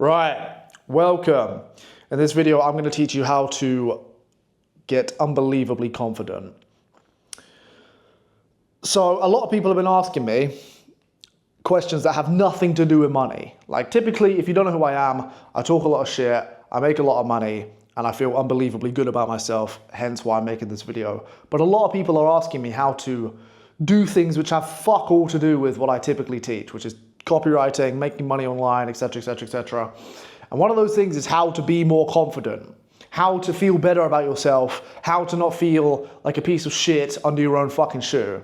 Right, welcome. In this video, I'm going to teach you how to get unbelievably confident. So a lot of people have been asking me questions that have nothing to do with money. Like typically, if you don't know who I am, I talk a lot of shit, I make a lot of money, and I feel unbelievably good about myself, hence why I'm making this video. But a lot of people are asking me how to do things which have fuck all to do with what I typically teach, which is copywriting, making money online, etc., etc., etc. And one of those things is how to be more confident, how to feel better about yourself, how to not feel like a piece of shit under your own fucking shoe.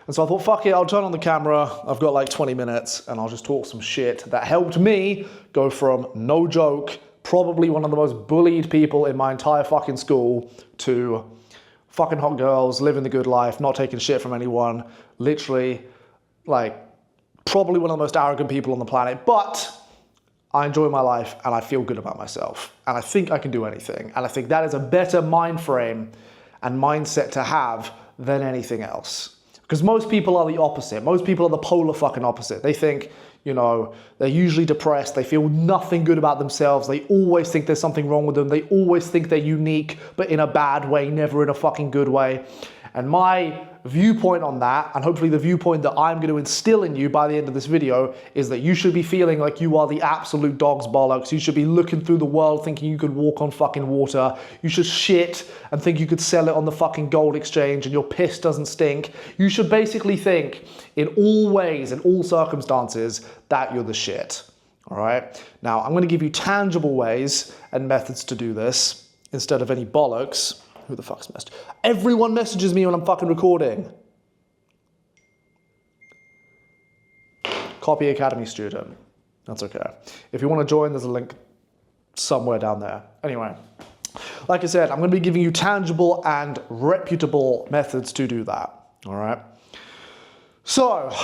And so I thought, fuck it, I'll turn on the camera, I've got like 20 minutes, and I'll just talk some shit that helped me go from, no joke, probably one of the most bullied people in my entire fucking school to fucking hot girls, living the good life, not taking shit from anyone, literally, like, probably one of the most arrogant people on the planet, but I enjoy my life and I feel good about myself. And I think I can do anything. And I think that is a better mind frame and mindset to have than anything else. Because most people are the opposite. Most people are the polar fucking opposite. They think, you know, they're usually depressed. They feel nothing good about themselves. They always think there's something wrong with them. They always think they're unique, but in a bad way, never in a fucking good way. And my viewpoint on that, and hopefully the viewpoint that I'm going to instill in you by the end of this video, is that you should be feeling like you are the absolute dog's bollocks. You should be looking through the world thinking you could walk on fucking water. You should shit and think you could sell it on the fucking gold exchange and your piss doesn't stink. You should basically think in all ways, in all circumstances, that you're the shit. All right? Now, I'm going to give you tangible ways and methods to do this instead of any bollocks. Who the fuck's messaged? Everyone messages me when I'm fucking recording. Copy Academy student. That's okay. If you want to join, there's a link somewhere down there. Anyway, like I said, I'm going to be giving you tangible and reputable methods to do that. All right. So,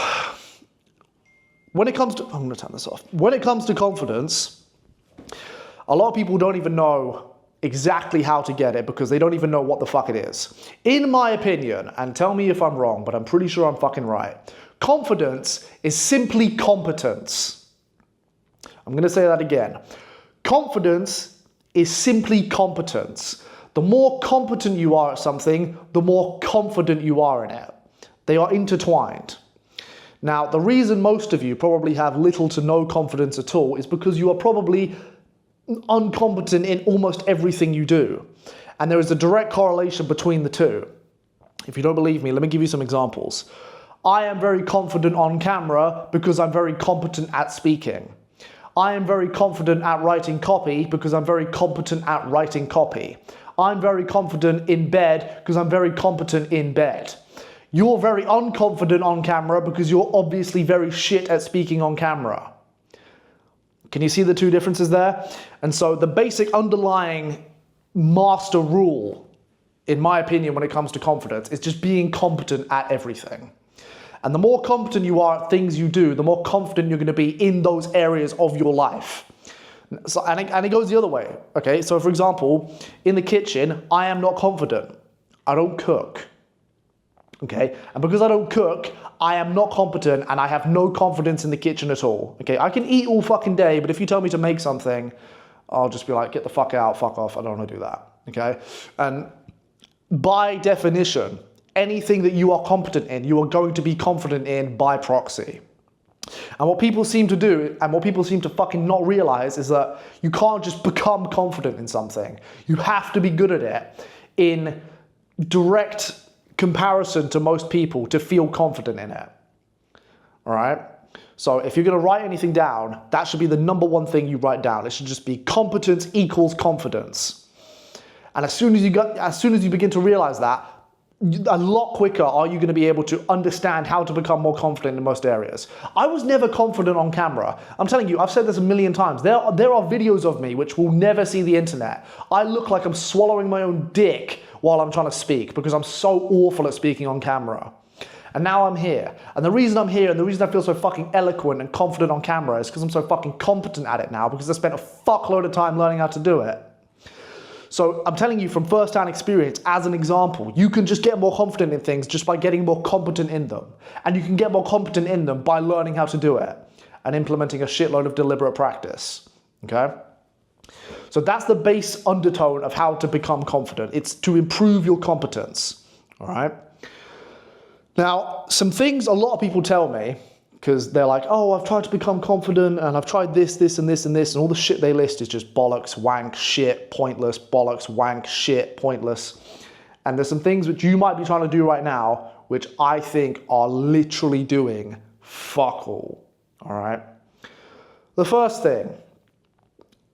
when it comes to, I'm going to turn this off. When it comes to confidence, a lot of people don't even know exactly how to get it because they don't even know what the fuck it is. In my opinion, and tell me if I'm wrong, but I'm pretty sure I'm fucking right, confidence is simply competence. I'm going to say that again. Confidence is simply competence. The more competent you are at something, the more confident you are in it. They are intertwined. Now, the reason most of you probably have little to no confidence at all is because you are probably incompetent in almost everything you do. And there is a direct correlation between the two. If you don't believe me, let me give you some examples. I am very confident on camera because I'm very competent at speaking. I am very confident at writing copy because I'm very competent at writing copy. I'm very confident in bed because I'm very competent in bed. You're very unconfident on camera because you're obviously very shit at speaking on camera. Can you see the two differences there? And so the basic underlying master rule, in my opinion, when it comes to confidence, is just being competent at everything. And the more competent you are at things you do, the more confident you're going to be in those areas of your life. So, and it goes the other way. Okay, so for example, in the kitchen, I am not confident. I don't cook. Okay, and because I don't cook, I am not competent and I have no confidence in the kitchen at all. Okay, I can eat all fucking day, but if you tell me to make something, I'll just be like, get the fuck out, fuck off, I don't want to do that. Okay, and by definition, anything that you are competent in, you are going to be confident in by proxy. And what people seem to do, and what people seem to fucking not realize, is that you can't just become confident in something. You have to be good at it in direct comparison to most people to feel confident in it. All right? So if you're going to write anything down, that should be the number one thing you write down. It should just be competence equals confidence. And as soon as you begin to realize that, a lot quicker are you going to be able to understand how to become more confident in most areas. I was never confident on camera. I'm telling you, I've said this a million times. There are videos of me which will never see the internet. I look like I'm swallowing my own dick while I'm trying to speak because I'm so awful at speaking on camera. And now I'm here. And the reason I'm here and the reason I feel so fucking eloquent and confident on camera is because I'm so fucking competent at it now because I spent a fuckload of time learning how to do it. So I'm telling you from first-hand experience, as an example, you can just get more confident in things just by getting more competent in them. And you can get more competent in them by learning how to do it. and implementing a shitload of deliberate practice, okay? So that's the base undertone of how to become confident. It's to improve your competence, all right? Now, some things a lot of people tell me, because they're like, oh, I've tried to become confident, and I've tried this, this, and this, and this, and all the shit they list is just bollocks, wank, shit, pointless, bollocks, wank, shit, pointless. And there's some things which you might be trying to do right now, which I think are literally doing fuck all right? The first thing,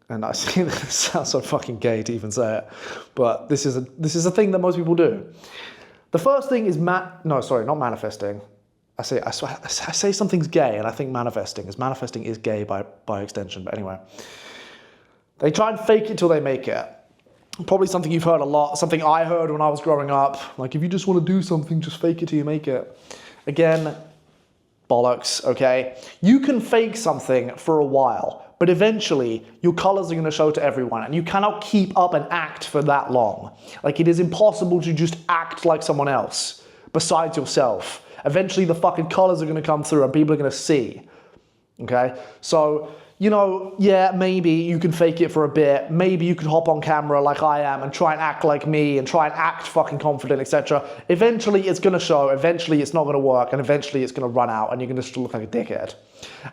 and I see this sounds so fucking gay to even say it, but this is a thing that most people do. The first thing is not manifesting. I say something's gay, and I think manifesting is gay by extension. But anyway, they try and fake it till they make it. Probably something you've heard a lot. Something I heard when I was growing up. Like, if you just want to do something, just fake it till you make it. Again, bollocks. Okay, you can fake something for a while, but eventually your colors are going to show to everyone, and you cannot keep up an act for that long. Like, it is impossible to just act like someone else besides yourself. Eventually the fucking colors are going to come through and people are going to see, okay? So, you know, yeah, maybe you can fake it for a bit. Maybe you can hop on camera like I am and try and act like me and try and act fucking confident, etc. Eventually it's going to show, eventually it's not going to work, and eventually it's going to run out and you're going to just look like a dickhead.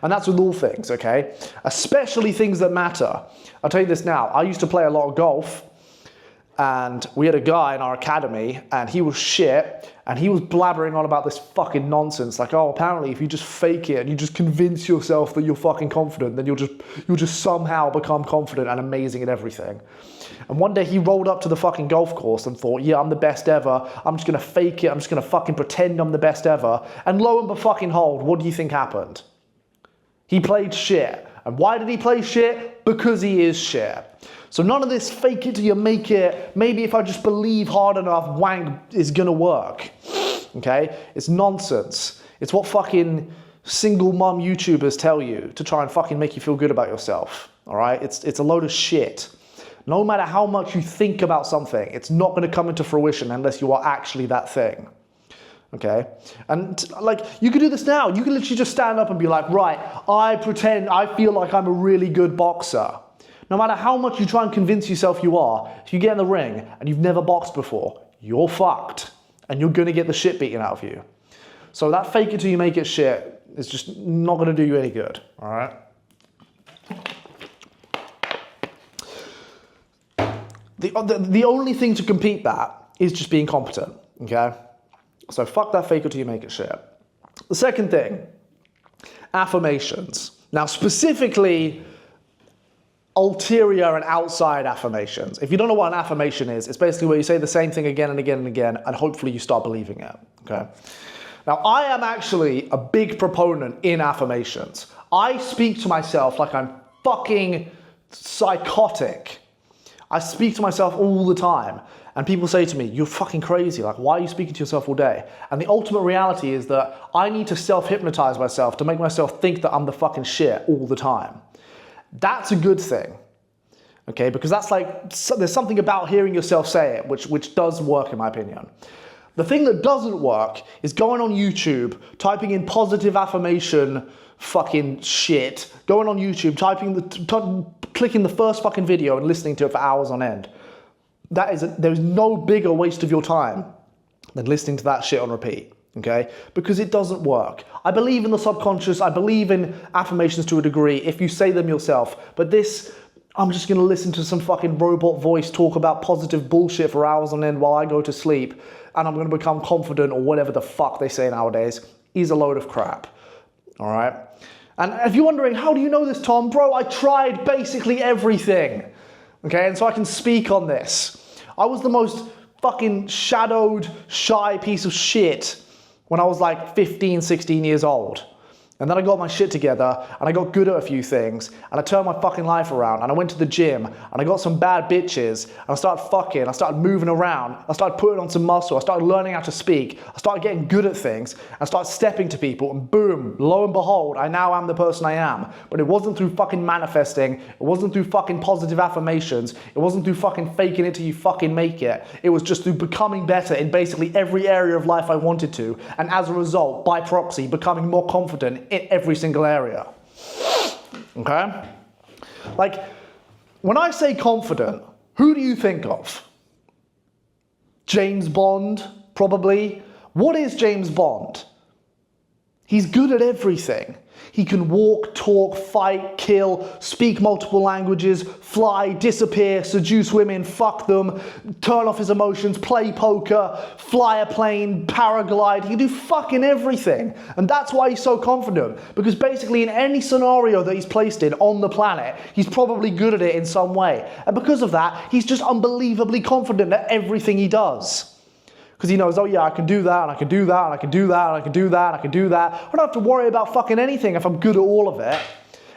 And that's with all things, okay? Especially things that matter. I'll tell you this now, I used to play a lot of golf, and we had a guy in our academy, and he was shit, and he was blabbering on about this fucking nonsense, like, oh, apparently if you just fake it and you just convince yourself that you're fucking confident, then you'll just somehow become confident and amazing at everything. And one day he rolled up to the fucking golf course and thought, yeah, I'm the best ever, I'm just gonna fake it, I'm just gonna fucking pretend I'm the best ever, and lo and behold, what do you think happened? He played shit. And why did he play shit? Because he is shit. So none of this fake it till you make it, maybe if I just believe hard enough, wank is gonna work, okay? It's nonsense. It's what fucking single mum YouTubers tell you to try and fucking make you feel good about yourself, all right? It's a load of shit. No matter how much you think about something, it's not gonna come into fruition unless you are actually that thing, okay? And like, you can do this now. You can literally just stand up and be like, right, I feel like I'm a really good boxer. No matter how much you try and convince yourself you are, if you get in the ring and you've never boxed before, you're fucked. And you're gonna get the shit beaten out of you. So that fake it till you make it shit is just not gonna do you any good, all right? The only thing to compete that is just being competent, okay? So fuck that fake it till you make it shit. The second thing, affirmations. Now specifically, ulterior and outside affirmations. If you don't know what an affirmation is, it's basically where you say the same thing again and again and again, and hopefully you start believing it, okay? Now, I am actually a big proponent in affirmations. I speak to myself like I'm fucking psychotic. I speak to myself all the time, and people say to me, you're fucking crazy, like, why are you speaking to yourself all day? And the ultimate reality is that I need to self-hypnotize myself to make myself think that I'm the fucking shit all the time. That's a good thing, okay? Because that's like, there's something about hearing yourself say it, which does work in my opinion. The thing that doesn't work is going on YouTube, typing in positive affirmation fucking shit, going on YouTube, clicking the first fucking video and listening to it for hours on end. There's no bigger waste of your time than listening to that shit on repeat. Okay? Because it doesn't work. I believe in the subconscious, I believe in affirmations to a degree if you say them yourself, but this, I'm just gonna listen to some fucking robot voice talk about positive bullshit for hours on end while I go to sleep, and I'm gonna become confident or whatever the fuck they say nowadays, is a load of crap. All right? And if you're wondering, how do you know this, Tom? Bro, I tried basically everything. Okay, and so I can speak on this. I was the most fucking shadowed, shy piece of shit when I was like 15, 16 years old. And then I got my shit together, and I got good at a few things, and I turned my fucking life around, and I went to the gym, and I got some bad bitches, and I started fucking, I started moving around, I started putting on some muscle, I started learning how to speak, I started getting good at things, I started stepping to people, and boom, lo and behold, I now am the person I am. But it wasn't through fucking manifesting, it wasn't through fucking positive affirmations, it wasn't through fucking faking it till you fucking make it. It was just through becoming better in basically every area of life I wanted to, and as a result, by proxy, becoming more confident in every single area. Okay? Like, when I say confident, who do you think of? James Bond, probably. What is James Bond? He's good at everything. He can walk, talk, fight, kill, speak multiple languages, fly, disappear, seduce women, fuck them, turn off his emotions, play poker, fly a plane, paraglide. He can do fucking everything. And that's why he's so confident. Because basically in any scenario that he's placed in on the planet, he's probably good at it in some way. And because of that, he's just unbelievably confident at everything he does. Because he knows, oh yeah, I can do that, and I can do that, and I can do that, and I can do that, and I can do that. I don't have to worry about fucking anything if I'm good at all of it.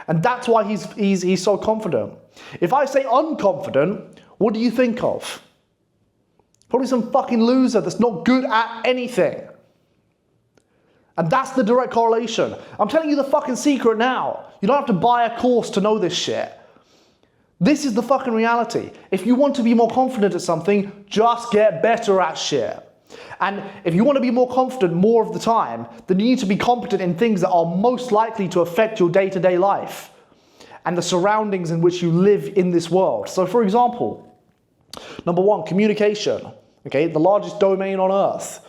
And that's why he's so confident. If I say unconfident, what do you think of? Probably some fucking loser that's not good at anything. And that's the direct correlation. I'm telling you the fucking secret now. You don't have to buy a course to know this shit. This is the fucking reality. If you want to be more confident at something, just get better at shit. And if you want to be more confident more of the time, then you need to be competent in things that are most likely to affect your day-to-day life and the surroundings in which you live in this world. So for example, number one, communication. Okay, the largest domain on earth.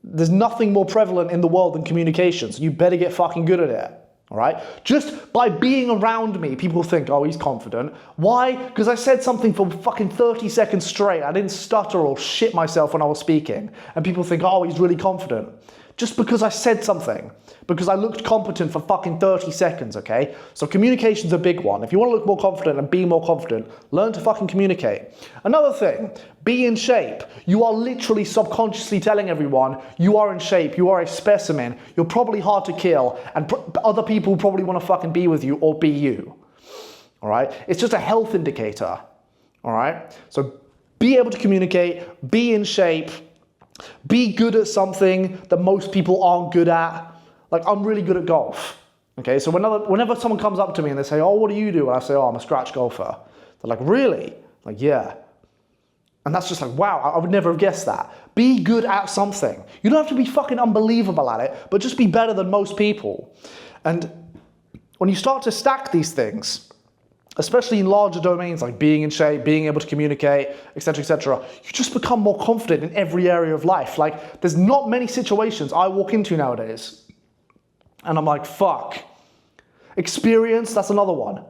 There's nothing more prevalent in the world than communication, so you better get fucking good at it. All right? Just by being around me, people think, oh, he's confident. Why? Because I said something for fucking 30 seconds straight. I didn't stutter or shit myself when I was speaking. And people think, oh, he's really confident. Just because I said something. Because I looked competent for fucking 30 seconds, okay? So communication's a big one. If you want to look more confident and be more confident, learn to fucking communicate. Another thing, be in shape. You are literally subconsciously telling everyone, you are in shape, you are a specimen, you're probably hard to kill, and other people probably want to fucking be with you or be you. All right? It's just a health indicator. All right? So be able to communicate, be in shape, be good at something that most people aren't good at. Like, I'm really good at golf. Okay, so whenever someone comes up to me and they say, oh, what do you do? And I say, oh, I'm a scratch golfer. They're like, really? Like, yeah. And that's just like, wow, I would never have guessed that. Be good at something. You don't have to be fucking unbelievable at it, but just be better than most people. And when you start to stack these things, especially in larger domains like being in shape, being able to communicate, etc., you just become more confident in every area of life. Like, there's not many situations I walk into nowadays and I'm like, fuck. Experience, that's another one.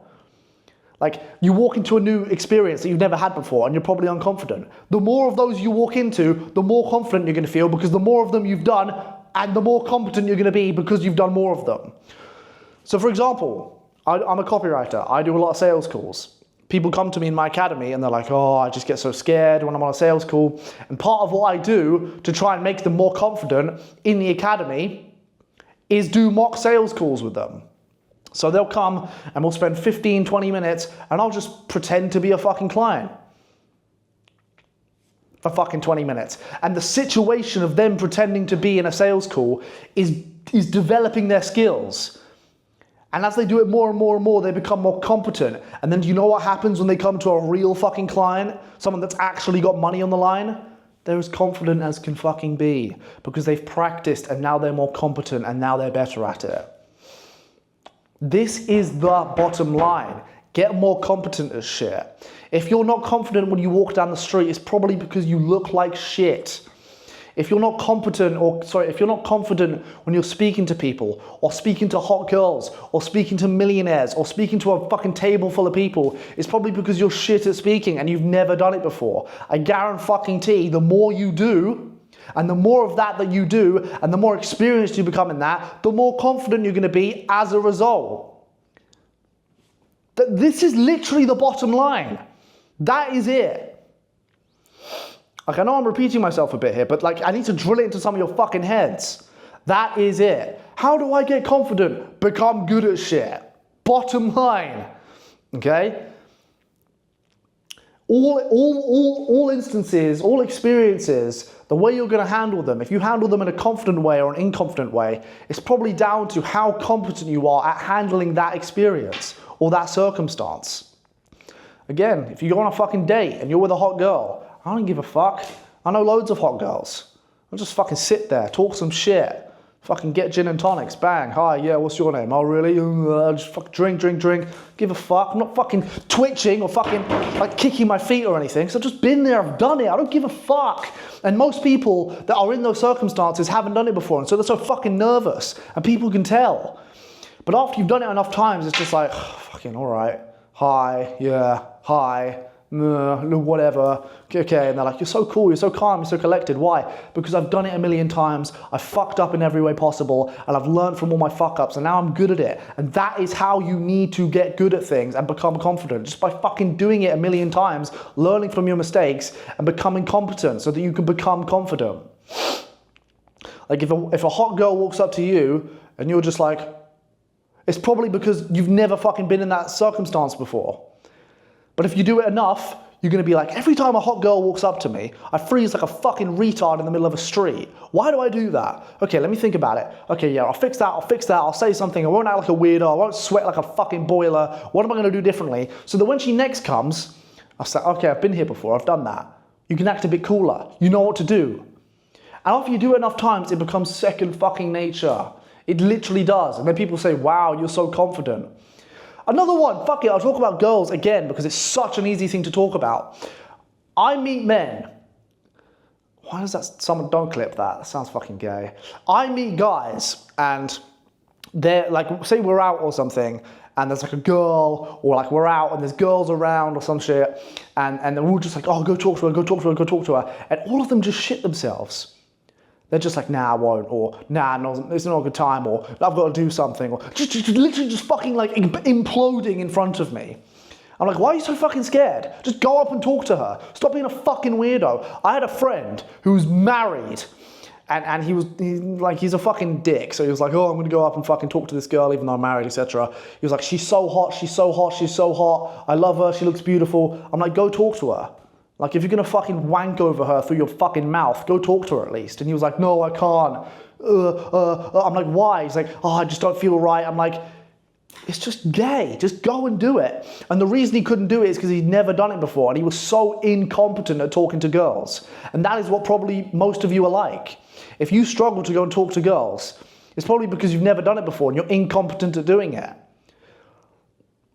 Like, you walk into a new experience that you've never had before and you're probably unconfident. The more of those you walk into, the more confident you're going to feel, because the more of them you've done and the more competent you're going to be because you've done more of them. So for example, I'm a copywriter. I do a lot of sales calls. People come to me in my academy and they're like, oh, I just get so scared when I'm on a sales call. And part of what I do to try and make them more confident in the academy is do mock sales calls with them. So they'll come and we'll spend 15, 20 minutes and I'll just pretend to be a fucking client for fucking 20 minutes. And the situation of them pretending to be in a sales call is developing their skills. And as they do it more and more and more, they become more competent. And then do you know what happens when they come to a real fucking client? Someone that's actually got money on the line? They're as confident as can fucking be because they've practiced and now they're more competent and now they're better at it. This is the bottom line. Get more competent at shit. If you're not confident when you walk down the street, it's probably because you look like shit. If you're not confident when you're speaking to people, or speaking to hot girls, or speaking to millionaires, or speaking to a fucking table full of people, it's probably because you're shit at speaking and you've never done it before. I guarantee the more you do, and the more of that you do, and the more experienced you become in that, the more confident you're going to be as a result. This is literally the bottom line. That is it. Like, I know I'm repeating myself a bit here, but like, I need to drill it into some of your fucking heads. That is it. How do I get confident? Become good at shit. Bottom line. Okay? All instances, all experiences, the way you're going to handle them, if you handle them in a confident way or an inconfident way, it's probably down to how competent you are at handling that experience or that circumstance. Again, if you go on a fucking date and you're with a hot girl, I don't give a fuck. I know loads of hot girls. I'll just fucking sit there, talk some shit, Fucking get gin and tonics, bang. Hi, yeah, what's your name? Oh, really? Just fuck drink. Give a fuck. I'm not fucking twitching or fucking like kicking my feet or anything. So I've just been there, I've done it. I don't give a fuck. And most people that are in those circumstances haven't done it before, and so they're so fucking nervous, and people can tell. But after you've done it enough times, it's just like, fucking all right. Hi, yeah, hi. Whatever, okay, and they're like, you're so cool, you're so calm, you're so collected. Why? Because I've done it a million times, I've fucked up in every way possible, and I've learned from all my fuck-ups, and now I'm good at it. And that is how you need to get good at things and become confident, just by fucking doing it a million times, learning from your mistakes, and becoming competent so that you can become confident. Like if a hot girl walks up to you, and you're just like, it's probably because you've never fucking been in that circumstance before. But if you do it enough, you're going to be like, every time a hot girl walks up to me, I freeze like a fucking retard in the middle of a street. Why do I do that? Okay, let me think about it. Okay, yeah, I'll fix that, I'll say something, I won't act like a weirdo, I won't sweat like a fucking boiler. What am I going to do differently? So that when she next comes, I'll say, okay, I've been here before, I've done that. You can act a bit cooler. You know what to do. And after you do it enough times, it becomes second fucking nature. It literally does. And then people say, wow, you're so confident. Another one, fuck it, I'll talk about girls again because it's such an easy thing to talk about. I meet men. Why does that, someone, don't clip that, that sounds fucking gay. I meet guys and they're like, say we're out or something and there's like a girl, or like we're out and there's girls around or some shit, and they're all just like, oh, go talk to her, and all of them just shit themselves. They're just like, nah, I won't, or nah, no, it's not a good time, or I've got to do something, or just literally just fucking like imploding in front of me. I'm like, why are you so fucking scared? Just go up and talk to her. Stop being a fucking weirdo. I had a friend who was married, and he's a fucking dick. So he was like, oh, I'm gonna go up and fucking talk to this girl even though I'm married, etc. He was like, she's so hot, I love her, she looks beautiful. I'm like, go talk to her. Like, if you're gonna fucking wank over her through your fucking mouth, go talk to her at least. And he was like, no, I can't. I'm like, why? He's like, oh, I just don't feel right. I'm like, it's just gay. Just go and do it. And the reason he couldn't do it is because he'd never done it before, and he was so incompetent at talking to girls. And that is what probably most of you are like. If you struggle to go and talk to girls, it's probably because you've never done it before and you're incompetent at doing it.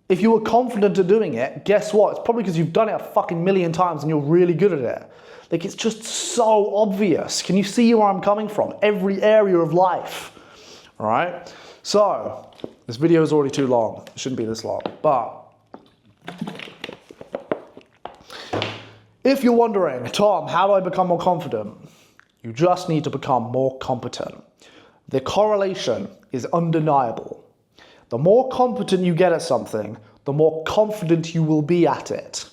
If you were confident at doing it, guess what? It's probably because you've done it a fucking million times and you're really good at it. Like, it's just so obvious. Can you see where I'm coming from? Every area of life. All right? So, this video is already too long. It shouldn't be this long. But if you're wondering, Tom, how do I become more confident? You just need to become more competent. The correlation is undeniable. The more competent you get at something, the more confident you will be at it.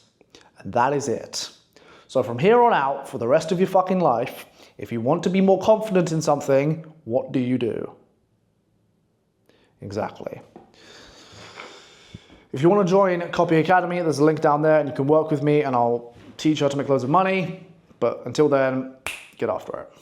And that is it. So from here on out, for the rest of your fucking life, if you want to be more confident in something, what do you do? Exactly. If you want to join Copy Academy, there's a link down there and you can work with me and I'll teach you how to make loads of money. But until then, get after it.